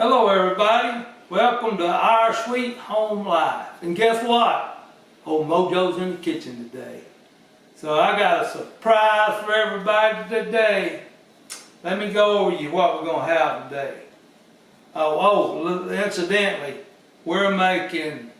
Hello everybody, welcome to our sweet home life. And guess what? Old MoeJoe's in the kitchen today. So I got a surprise for everybody today. Let me go over you what we're going to have today. Incidentally, we're making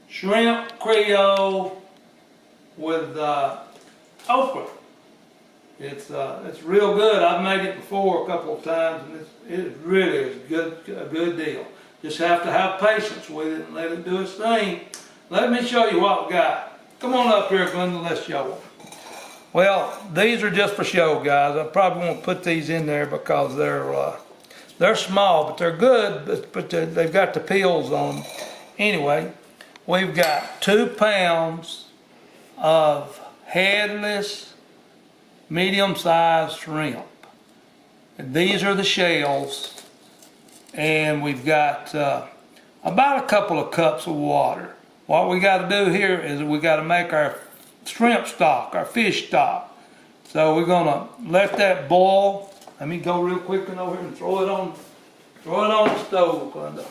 shrimp Creole with okra. It's real good. I've made it before a couple of times, and it really is a good deal. Just have to have patience with it and let it do its thing. Let me show you what we got. Come on up here, Glenda, let's show them. Well, these are just for show, guys. I probably won't put these in there because they're small, but they're good. But they've got the peels on them. Anyway, we've got 2 pounds of headless, medium-sized shrimp. And these are the shells, and we've got about a couple of cups of water. What we got to do here is we got to make our shrimp stock, our fish stock. So we're gonna let that boil. Let me go real quick and over here and throw it on the stove, Glenda.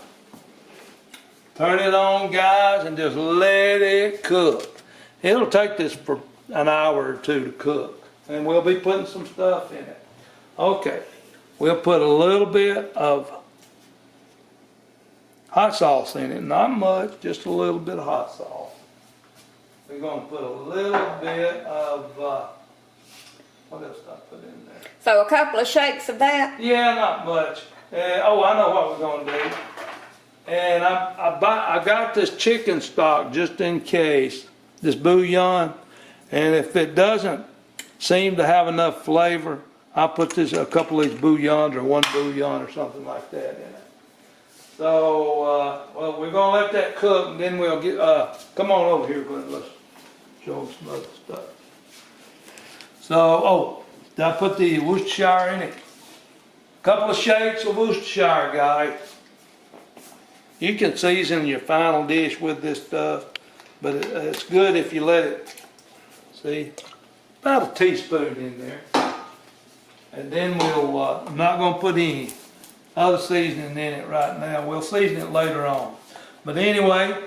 Turn it on, guys, and just let it cook. It'll take this for an hour or 2 to cook. And we'll be putting some stuff in it. Okay, we'll put a little bit of hot sauce in it. Not much, just a little bit of hot sauce. We're going to put a little bit of, what else did I put in there? So a couple of shakes of that? Yeah, not much. I know what we're going to do. And I got this chicken stock just in case, this bouillon. And if it doesn't seem to have enough flavor, I'll put a couple of these bouillons or 1 bouillon or something like that in it. So, well, we're going to let that cook, and then we'll get, come on over here, Glenn, let's show them some other stuff. So, did I put the Worcestershire in it? A couple of shakes of Worcestershire, guys. You can season your final dish with this stuff, but it's good if you let it, see, about a teaspoon in there. And then we'll, I'm not going to put any other seasoning in it right now. We'll season it later on. But anyway,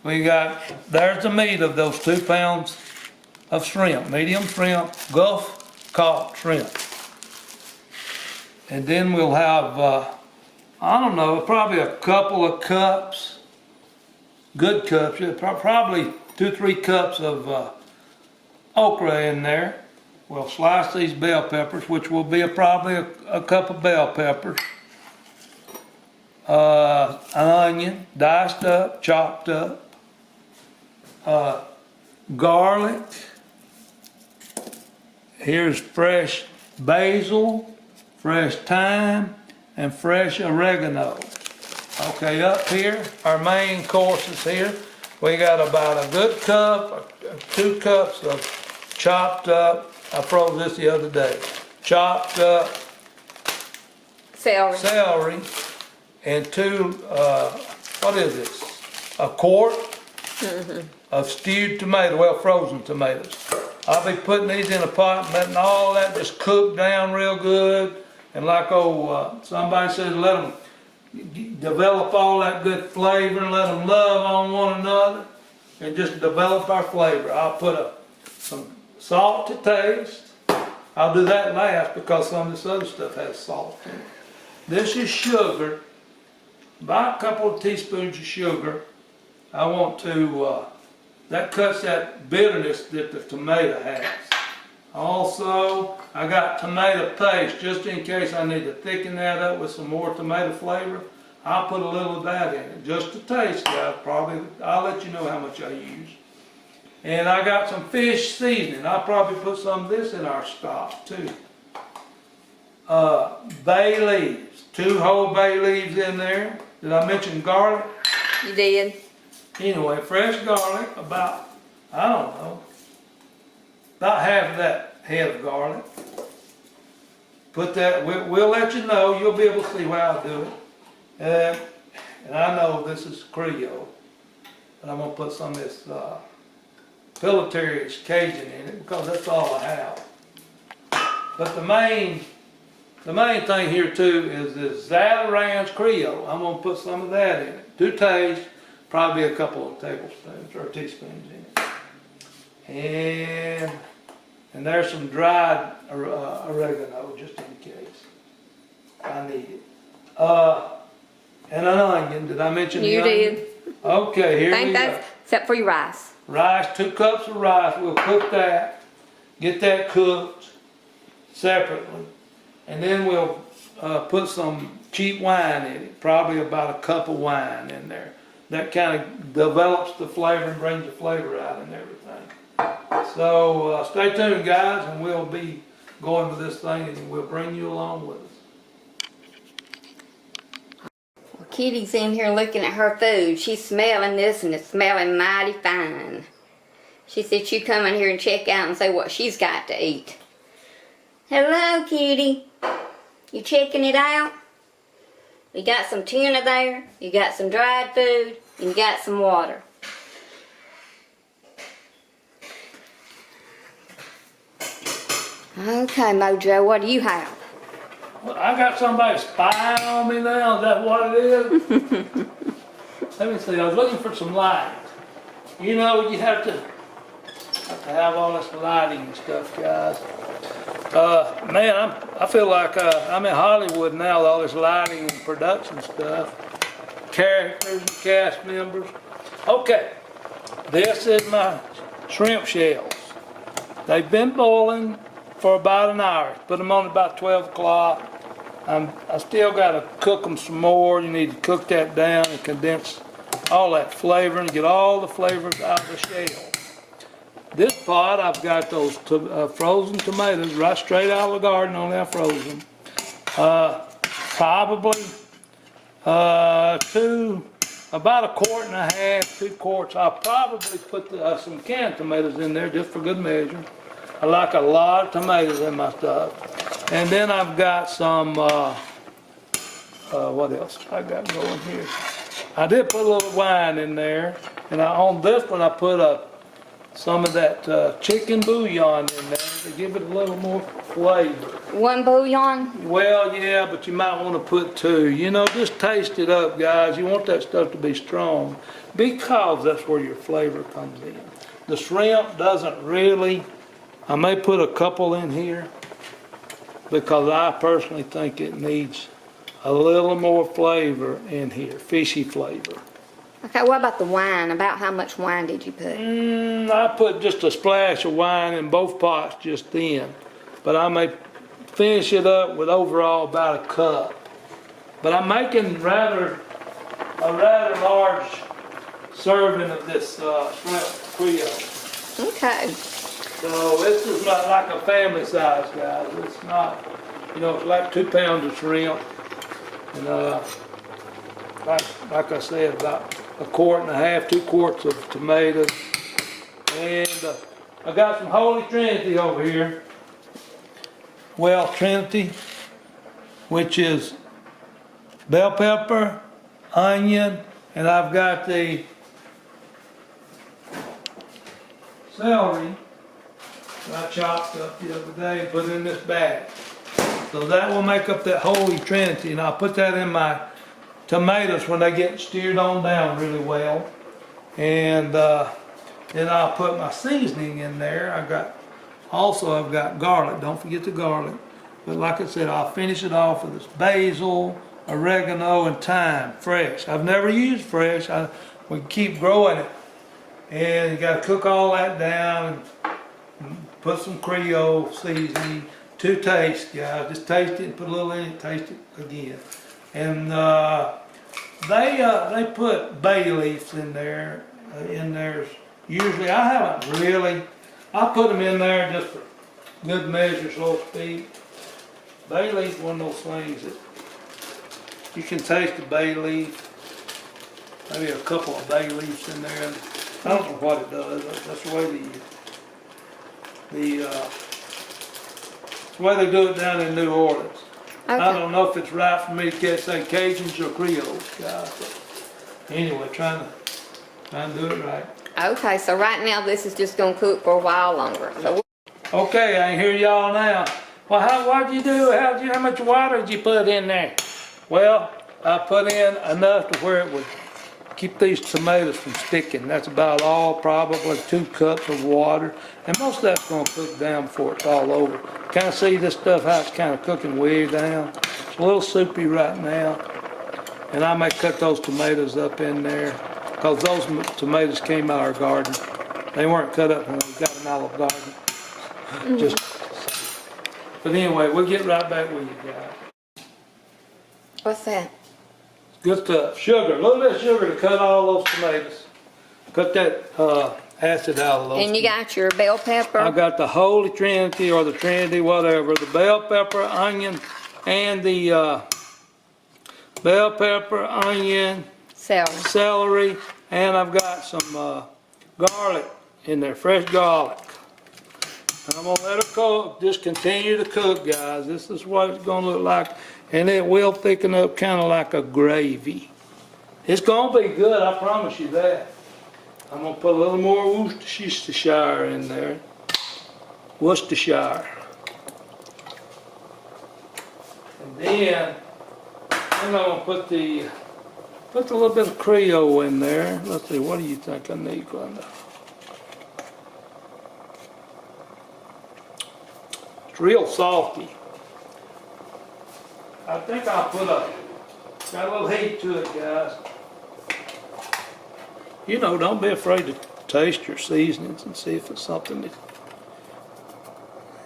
there's the meat of those 2 pounds of shrimp, medium shrimp, Gulf caught shrimp. And then we'll have, I don't know, probably a couple of cups, good cups, probably 2-3 cups of okra in there. We'll slice these bell peppers, which will be probably a cup of bell peppers. An onion, diced up, chopped up. Garlic. Here's fresh basil, fresh thyme, and fresh oregano. Okay, up here, our main courses here. We got about a good cup, 2 cups of chopped up, I froze this the other day, chopped up celery, and 2, what is this? A quart of stewed tomato, well, frozen tomatoes. I'll be putting these in a pot and letting all that just cook down real good. And like somebody says, let them develop all that good flavor and let them love on one another and just develop our flavor. I'll put some salt to taste. I'll do that last because some of this other stuff has salt in it. This is sugar, about a couple of teaspoons of sugar. I want to, that cuts that bitterness that the tomato has. Also, I got tomato paste just in case I need to thicken that up with some more tomato flavor. I'll put a little of that in it, just to taste, guys. I'll let you know how much I use. And I got some fish seasoning. I'll probably put some of this in our stock too. Bay leaves, 2 whole bay leaves in there. Did I mention garlic? You did. Anyway, fresh garlic, about, I don't know, about half of that head of garlic. Put that, we'll let you know, you'll be able to see how I do it. And I know this is Creole, but I'm going to put some of this Pilatory's Cajun in it because that's all I have. But the main the main thing here too is this Ranch Creole. I'm gonna put some of that in it to taste, probably a couple of tablespoons or teaspoons in it. And there's some dried oregano just in case I need it. And an onion. Did I mention the onion? You did. Okay, here we go. Except for your rice. Rice, 2 cups of rice. We'll cook that. Get that cooked separately. And then we'll put some cheap wine in it. Probably about a cup of wine in there. That kind of develops the flavor and brings the flavor out and everything. So stay tuned, guys, and we'll be going with this thing and we'll bring you along with us. Well, Kitty's in here looking at her food. She's smelling this and it's smelling mighty fine. She said she'd come in here and check out and say what she's got to eat. Hello, Kitty. You checking it out? You got some tuna there, you got some dried food, and you got some water. Okay, MoeJoe, what do you have? Well, I got somebody spying on me now. Is that what it is? Let me see. I was looking for some light. You know, you have to have all this lighting and stuff, guys. Man, I feel like I'm in Hollywood now with all this lighting and production stuff. Characters and cast members. Okay, this is my shrimp shells. They've been boiling for about an hour. Put them on about 12 o'clock. I still got to cook them some more. You need to cook that down and condense all that flavor and get all the flavors out of the shell. This pot, I've got those frozen tomatoes right straight out of the garden, only I froze them. Probably about 1.5 quarts, 2 quarts. I'll probably put some canned tomatoes in there just for good measure. I like a lot of tomatoes in my stuff. And then I've got some, what else I got going here? I did put a little wine in there. And on this one I put some of that chicken bouillon in there to give it a little more flavor. One bouillon? Well, yeah, but you might want to put 2. You know, just taste it up, guys. You want that stuff to be strong because that's where your flavor comes in. The shrimp doesn't really, I may put a couple in here because I personally think it needs a little more flavor in here, fishy flavor. Okay, what about the wine? About how much wine did you put? I put just a splash of wine in both pots just then. But I may finish it up with overall about a cup. But I'm making a rather large serving of this shrimp Creole. Okay. So this is not like a family size, guys. It's not, you know, it's like 2 pounds of shrimp. And like I said, about 1.5 quarts, 2 quarts of tomatoes. And I got some Holy Trinity over here. Well, Trinity, which is bell pepper, onion, and I've got the celery that I chopped up the other day and put in this bag. So that will make up that Holy Trinity, and I'll put that in my tomatoes when they get steered on down really well. And then I'll put my seasoning in there. I've got garlic. Don't forget the garlic. But like I said, I'll finish it off with this basil, oregano, and thyme, fresh. I've never used fresh. We keep growing it. And you got to cook all that down and put some Creole seasoning to taste, guys. Just taste it and put a little in it, taste it again. And they put bay leaves in there. Usually, I haven't really. I put them in there just for good measure, so to speak. Bay leaf, one of those things that you can taste the bay leaf. Maybe a couple of bay leaves in there. I don't know what it does. That's the way they do it down in New Orleans. Okay. I don't know if it's right for me to say Cajuns or Creoles, guys. But anyway, trying to do it right. Okay, so right now this is just going to cook for a while longer. So Okay, I can hear y'all now. Well, what'd you do? How much water did you put in there? Well, I put in enough to where it would keep these tomatoes from sticking. That's about all, probably 2 cups of water. And most of that's gonna cook down before it's all over. Kind of see this stuff, how it's kind of cooking way down. It's a little soupy right now. And I may cut those tomatoes up in there, because those tomatoes came out of our garden. They weren't cut up when we got them out of the garden. Just, but anyway, we'll get right back with you guys. What's that? Good stuff. Sugar, a little bit of sugar to cut all those tomatoes. Cut that acid out of those. And you got your bell pepper? I got the Holy Trinity or the Trinity, whatever. The bell pepper, onion, and the bell pepper, onion, celery, and I've got some garlic in there, fresh garlic. And I'm gonna let it cook, just continue to cook, guys. This is what it's gonna look like, and it will thicken up kind of like a gravy. It's gonna be good, I promise you that. I'm gonna put a little more Worcestershire in there. Worcestershire. And then I'm gonna put a little bit of Creole in there. Let's see, what do you think I need, Glenda? It's real salty. I think I'll got a little heat to it, guys. You know, don't be afraid to taste your seasonings and see if it's something that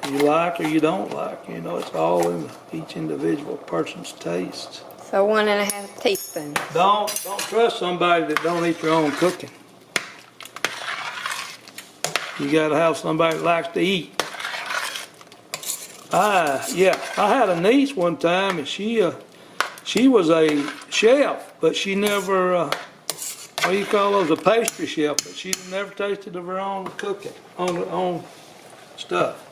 you like or you don't like. You know, it's all in each individual person's taste. So 1.5 teaspoons. Don't trust somebody that don't eat their own cooking. You gotta have somebody that likes to eat. I had a niece one time, and she was a chef, but she never, what do you call those, a pastry chef, but she never tasted of her own cooking, on stuff.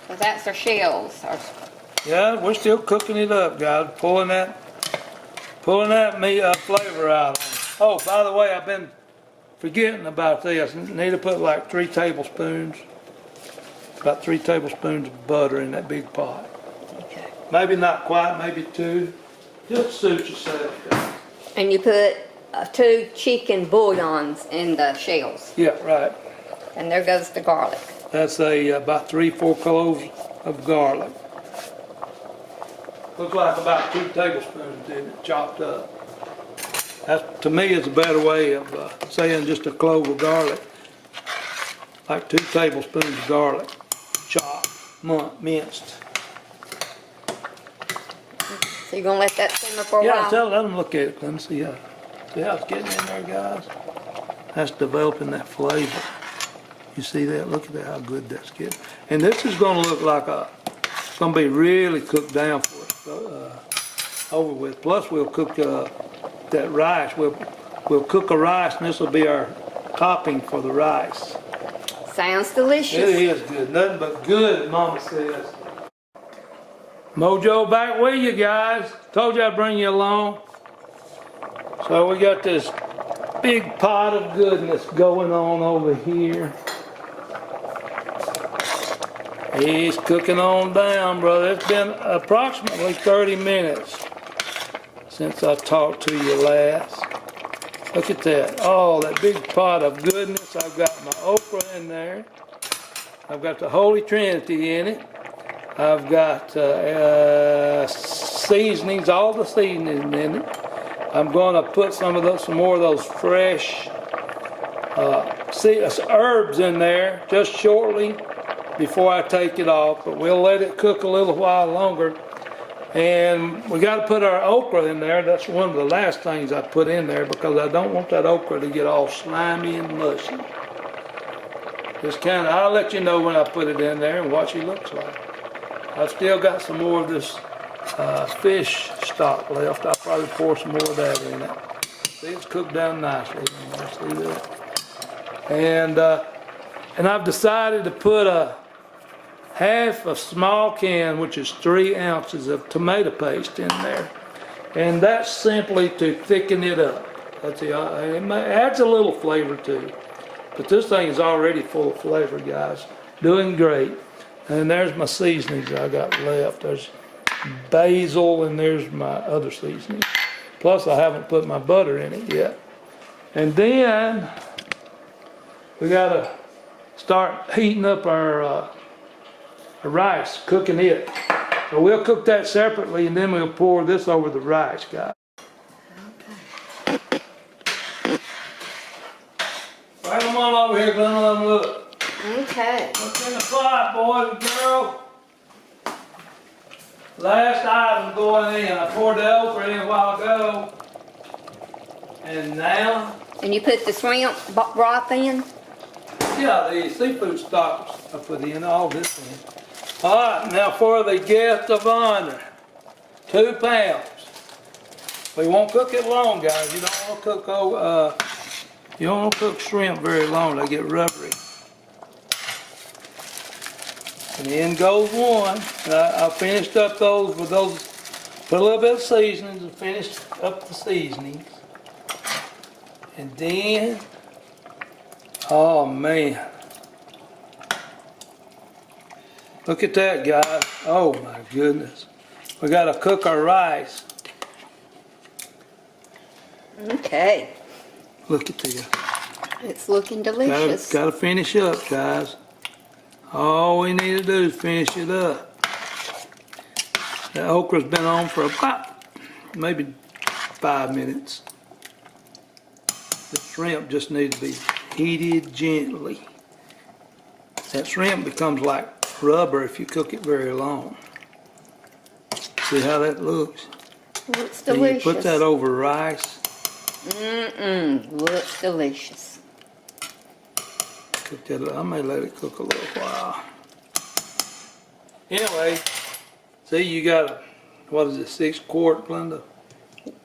So that's our shells. Yeah, we're still cooking it up, guys, pulling that flavor out. Oh, by the way, I've been forgetting about this. I need to put like 3 tablespoons. About 3 tablespoons of butter in that big pot. Okay. Maybe not quite, maybe 2. Just suit yourself, guys. And you put 2 chicken bouillons in the shells. Yeah, right. And there goes the garlic. That's about 3-4 cloves of garlic. Looks like about 2 tablespoons in it, chopped up. That, to me, is a better way of saying just a clove of garlic. Like 2 tablespoons of garlic, chopped, minced. So you're gonna let that simmer for a while? Yeah, let them look at it, Clem. See how it's getting in there, guys. That's developing that flavor. You see that? Look at that, how good that's getting. And this is gonna look like it's gonna be really cooked down for it, over with. Plus, we'll cook that rice. We'll cook a rice, and this will be our topping for the rice. Sounds delicious. It is good. Nothing but good, Mama says. MoeJoe back with you guys. Told you I'd bring you along. So we got this big pot of goodness going on over here. He's cooking on down, brother. It's been approximately 30 minutes since I talked to you last. Look at that. Oh, that big pot of goodness. I've got my okra in there. I've got the Holy Trinity in it. I've got seasonings, all the seasonings in it. I'm going to put some more of those fresh herbs in there just shortly before I take it off. But we'll let it cook a little while longer. And we got to put our okra in there. That's one of the last things I put in there because I don't want that okra to get all slimy and mushy. Just I'll let you know when I put it in there and what she looks like. I've still got some more of this fish stock left. I'll probably pour some more of that in it. See, it's cooked down nicely in there. See that? And I've decided to put half a small can, which is 3 ounces of tomato paste in there. And that's simply to thicken it up. That's it. It adds a little flavor too. But this thing is already full of flavor, guys. Doing great. And there's my seasonings I got left. There's basil and there's my other seasoning. Plus I haven't put my butter in it yet. And then we gotta start heating up our rice, cooking it. So we'll cook that separately and then we'll pour this over the rice, guys. Bring them on over here, Glenn, let them look. Okay. What's in the pot, boys and girls? Last item going in. I poured the okra in a while ago. And now? And you put the shrimp broth in? Yeah, the seafood stocks I put in, all this in. Alright, now for the guest of honor. 2 pounds. We won't cook it long, guys. You don't want to cook you don't want to cook shrimp very long, they get rubbery. And in goes one. And I finished up those with those, put a little bit of seasonings and finished up the seasonings. And then, oh man. Look at that, guys. Oh my goodness. We gotta cook our rice. Okay. Look at this. It's looking delicious. Gotta finish up, guys. All we need to do is finish it up. The okra's been on for about maybe 5 minutes. The shrimp just needs to be heated gently. That shrimp becomes like rubber if you cook it very long. See how that looks? Looks So delicious. you put that over rice. Looks delicious. Cook that. I may let it cook a little while. Anyway, see you got a, what is it, 6-quart blender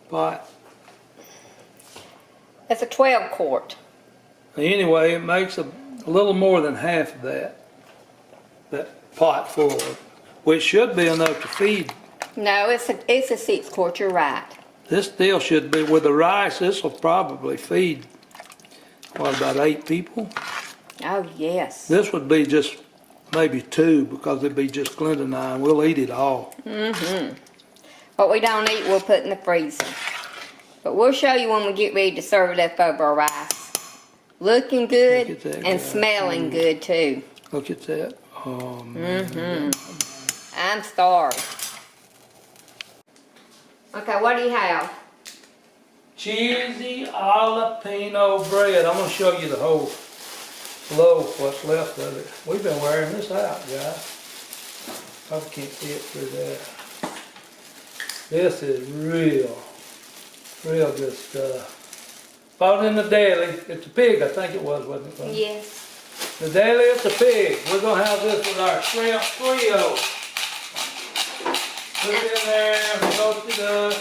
pot? That's a 12 quart. Anyway, it makes a little more than half of that pot full, which should be enough to feed. No, it's a 6 quart, you're right. This still should be, with the rice, this will probably feed, what, about 8 people? Oh, yes. This would be just maybe 2 because it'd be just Glenda and I, and we'll eat it all. What we don't eat, we'll put in the freezer. But we'll show you when we get ready to serve it up over our rice. Looking good Look at that, and guys. smelling good, too. Look at that. Oh, man. I'm starved. Okay, what do you have? Cheesy jalapeno bread. I'm going to show you the whole loaf, what's left of it. We've been wearing this out, guys. Probably can't see it through there. This is real good stuff. Bought in the deli. It's a pig, I think it was, wasn't it? Yes. The deli, it's a pig. We're going to have this with our shrimp Creole. Put it in there, roast it up.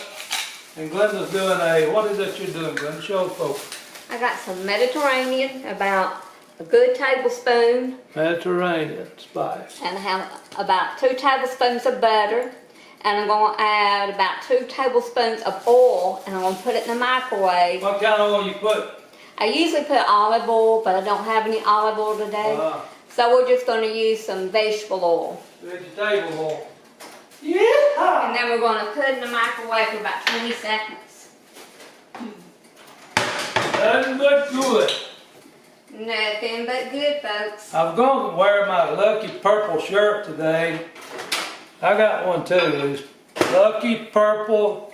And Glenda's doing what is that you're doing, Glenda? Show the folks. I got some Mediterranean, about a good tablespoon. Mediterranean spice. And I have about 2 tablespoons of butter. And I'm going to add about 2 tablespoons of oil. And I'm going to put it in the microwave. What kind of oil you put? I usually put olive oil, but I don't have any olive oil today. So we're just going to use some vegetable oil. Vegetable oil. Yeah. And then we're going to put it in the microwave for about 20 seconds. Nothing but good. Nothing but good, folks. I'm going to wear my lucky purple shirt today. I got one too. It's lucky purple,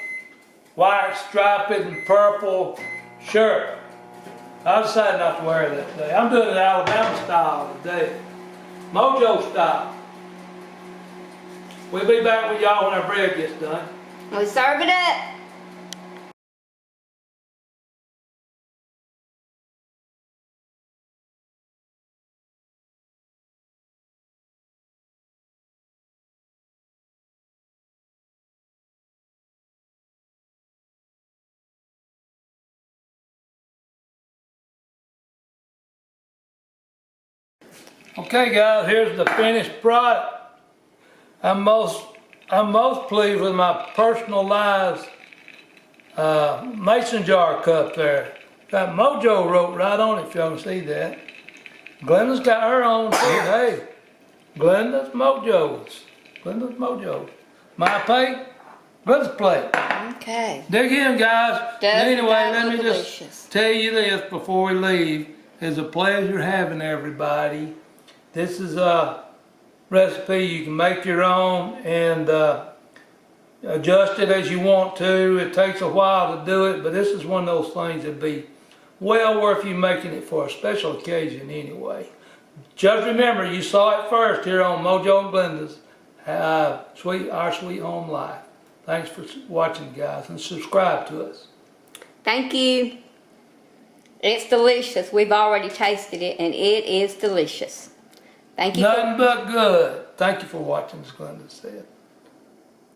white striped and purple shirt. I decided not to wear that today. I'm doing it Alabama style today. MoeJoe style. We'll be back with y'all when our bread gets done. We serve it up. Okay guys, here's the finished product. I'm most pleased with my personalized mason jar cup there. Got MoeJoe wrote right on it if y'all can see that. Glenda's got her own too. Hey, Glenda's MoeJoe's. Glenda's MoeJoe. My plate, Glenda's plate. Okay. Dig in, guys. Doesn't Anyway, that let look me delicious? just tell you this before we leave. It's a pleasure having everybody. This is a recipe you can make your own and adjust it as you want to. It takes a while to do it, but this is one of those things that'd be well worth you making it for a special occasion anyway. Just remember, you saw it first here on MoeJoe and Glenda's Our Sweet Home Life. Thanks for watching, guys, and subscribe to us. Thank you. It's delicious. We've already tasted it, and it is delicious. Thank you. Nothing but good. Thank you for watching, as Glenda said.